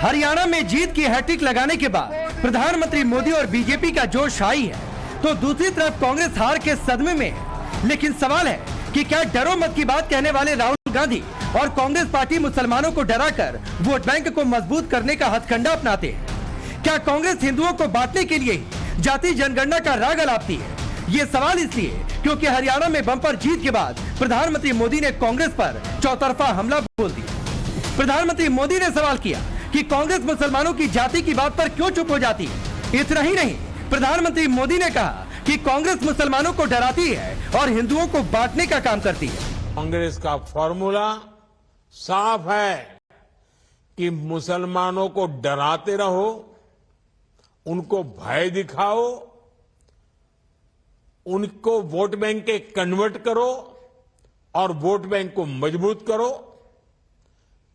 हरियाणा में जीत की हैट्रिक लगाने के बाद प्रधानमंत्री मोदी और बीजेपी का जोश हाई है, तो दूसरी तरफ कांग्रेस हार के सदमे में है। लेकिन सवाल है कि क्या डरो मत की बात कहने वाले राहुल गांधी और कांग्रेस पार्टी मुसलमानों को डराकर वोट बैंक को मजबूत करने का हथकंडा अपनाते हैं? क्या कांग्रेस हिंदुओं को बांटने के लिए ही जाति जनगणना का राग अलापती है? ये सवाल इसलिए क्योंकि हरियाणा में बम्पर जीत के बाद प्रधानमंत्री मोदी ने कांग्रेस पर चौतरफा हमला बोल दिया। प्रधानमंत्री मोदी ने सवाल किया कि कांग्रेस मुसलमानों की जाति की बात पर क्यों चुप हो जाती है। इतना ही नहीं, प्रधानमंत्री मोदी ने कहा कि कांग्रेस मुसलमानों को डराती है और हिंदुओं को बांटने का काम करती है। कांग्रेस का फॉर्मूला साफ है कि मुसलमानों को डराते रहो, उनको भय दिखाओ, उनको वोट बैंक के कन्वर्ट करो और वोट बैंक को मजबूत करो।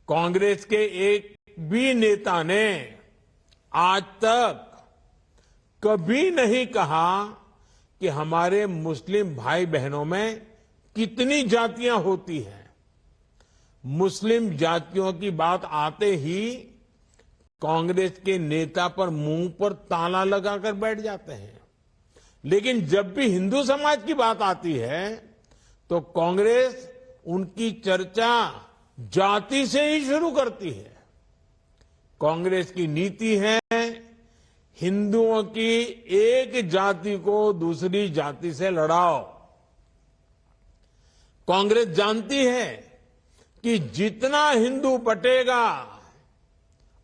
कांग्रेस के एक भी नेता ने आज तक कभी नहीं कहा कि हमारे मुस्लिम भाई बहनों में कितनी जातियां होती हैं। मुस्लिम जातियों की बात आते ही कांग्रेस के नेता पर मुंह पर ताला लगाकर बैठ जाते हैं। लेकिन जब भी हिंदू समाज की बात आती है तो कांग्रेस उनकी चर्चा जाति से ही शुरू करती है। कांग्रेस की नीति है हिंदुओं की एक जाति को दूसरी जाति से लड़ाओ। कांग्रेस जानती है कि जितना हिंदू बटेगा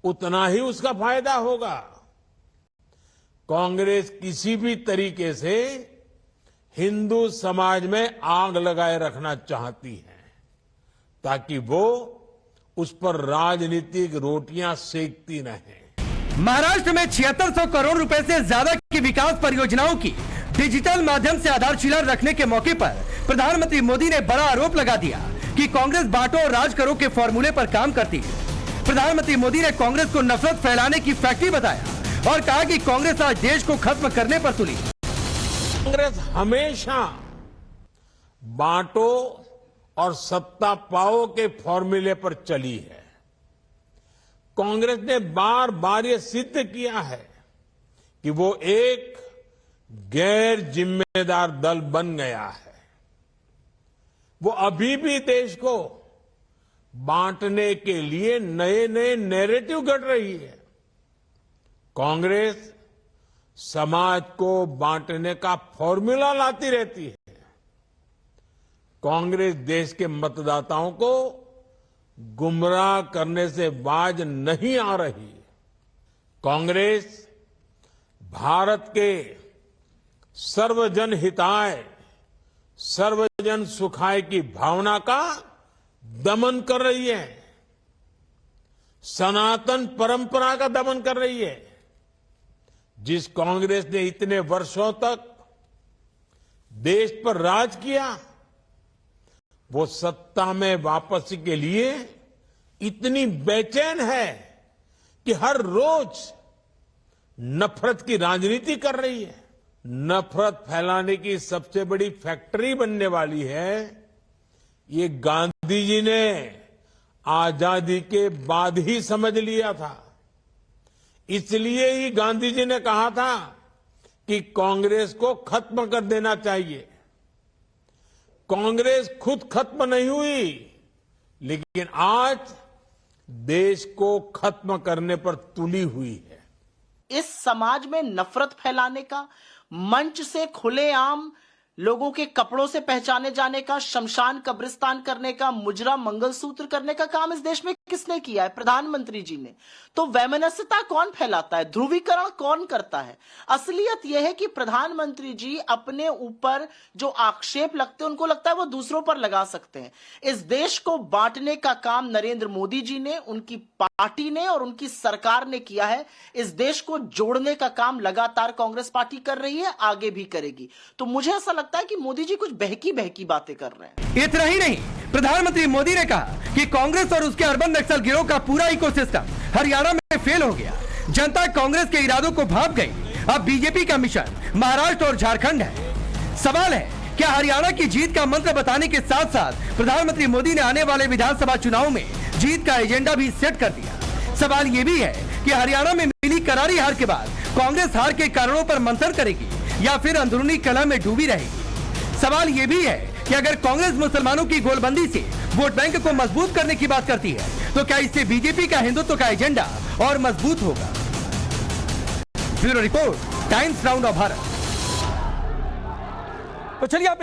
उतना ही उसका फायदा होगा। कांग्रेस किसी भी तरीके से हिंदू समाज में आग लगाए रखना चाहती है ताकि वो उस पर राजनीतिक रोटियां सेकती रहें। महाराष्ट्र में 7600 करोड़ रुपए से ज्यादा की विकास परियोजनाओं की डिजिटल माध्यम से आधारशिला रखने के मौके पर प्रधानमंत्री मोदी ने बड़ा आरोप लगा दिया कि कांग्रेस बांटो और राज करो के फॉर्मूले पर काम करती है। प्रधानमंत्री मोदी ने कांग्रेस को नफरत फैलाने की फैक्ट्री बताया और कहा कि कांग्रेस आज देश को खत्म करने पर तुली। कांग्रेस हमेशा बांटो और सत्ता पाओ के फॉर्मूले पर चली है। कांग्रेस ने बार बार ये सिद्ध किया है कि वो एक गैर जिम्मेदार दल बन गया है। वो अभी भी देश को बांटने के लिए नए नए नैरेटिव गढ़ रही है। कांग्रेस समाज को बांटने का फॉर्मूला लाती रहती है। कांग्रेस देश के मतदाताओं को गुमराह करने से बाज नहीं आ रही। कांग्रेस भारत के सर्वजन हिताय सर्वजन सुखाय की भावना का दमन कर रही है, सनातन परंपरा का दमन कर रही है। जिस कांग्रेस ने इतने वर्षों तक देश पर राज किया, वो सत्ता में वापसी के लिए इतनी बेचैन है कि हर रोज नफरत की राजनीति कर रही है। नफरत फैलाने की सबसे बड़ी फैक्ट्री बनने वाली है। ये गांधी जी ने आजादी के बाद ही समझ लिया था। इसलिए ही गांधी जी ने कहा था कि कांग्रेस को खत्म कर देना चाहिए। कांग्रेस खुद खत्म नहीं हुई, लेकिन आज देश को खत्म करने पर तुली हुई है। इस समाज में नफरत फैलाने का, मंच से खुलेआम लोगों के कपड़ों से पहचाने जाने का, शमशान कब्रिस्तान करने का, मुजरा मंगलसूत्र करने का काम इस देश में किसने किया है? प्रधानमंत्री जी ने। तो वैमनस्यता कौन फैलाता है? ध्रुवीकरण कौन करता है? असलियत यह है कि प्रधानमंत्री जी अपने ऊपर जो आक्षेप लगते हैं उनको लगता है वो दूसरों पर लगा सकते हैं। इस देश को बांटने का काम नरेंद्र मोदी जी ने, उनकी पार्टी ने और उनकी सरकार ने किया है। इस देश को जोड़ने का काम लगातार कांग्रेस पार्टी कर रही है, आगे भी करेगी। तो मुझे ऐसा लगता है कि मोदी जी कुछ बहकी बहकी बातें कर रहे हैं। इतना ही नहीं, प्रधानमंत्री मोदी ने कहा कि कांग्रेस और उसके अर्बन नक्सल गिरोह का पूरा इकोसिस्टम हरियाणा में फेल हो गया। जनता कांग्रेस के इरादों को भांप गई। अब बीजेपी का मिशन महाराष्ट्र और झारखंड है। सवाल है, क्या हरियाणा की जीत का मंत्र बताने के साथ साथ प्रधानमंत्री मोदी ने आने वाले विधानसभा चुनाव में जीत का एजेंडा भी सेट कर दिया? सवाल ये भी है कि हरियाणा में मिली करारी हार के बाद कांग्रेस हार के कारणों पर मंथन करेगी या फिर अंदरूनी कलह में डूबी रहेगी। सवाल ये भी है कि अगर कांग्रेस मुसलमानों की गोलबंदी से वोट बैंक को मजबूत करने की बात करती है तो क्या इससे बीजेपी का हिंदुत्व का एजेंडा और मजबूत होगा। Bureau report, times round of Bharat. तो चलिए आप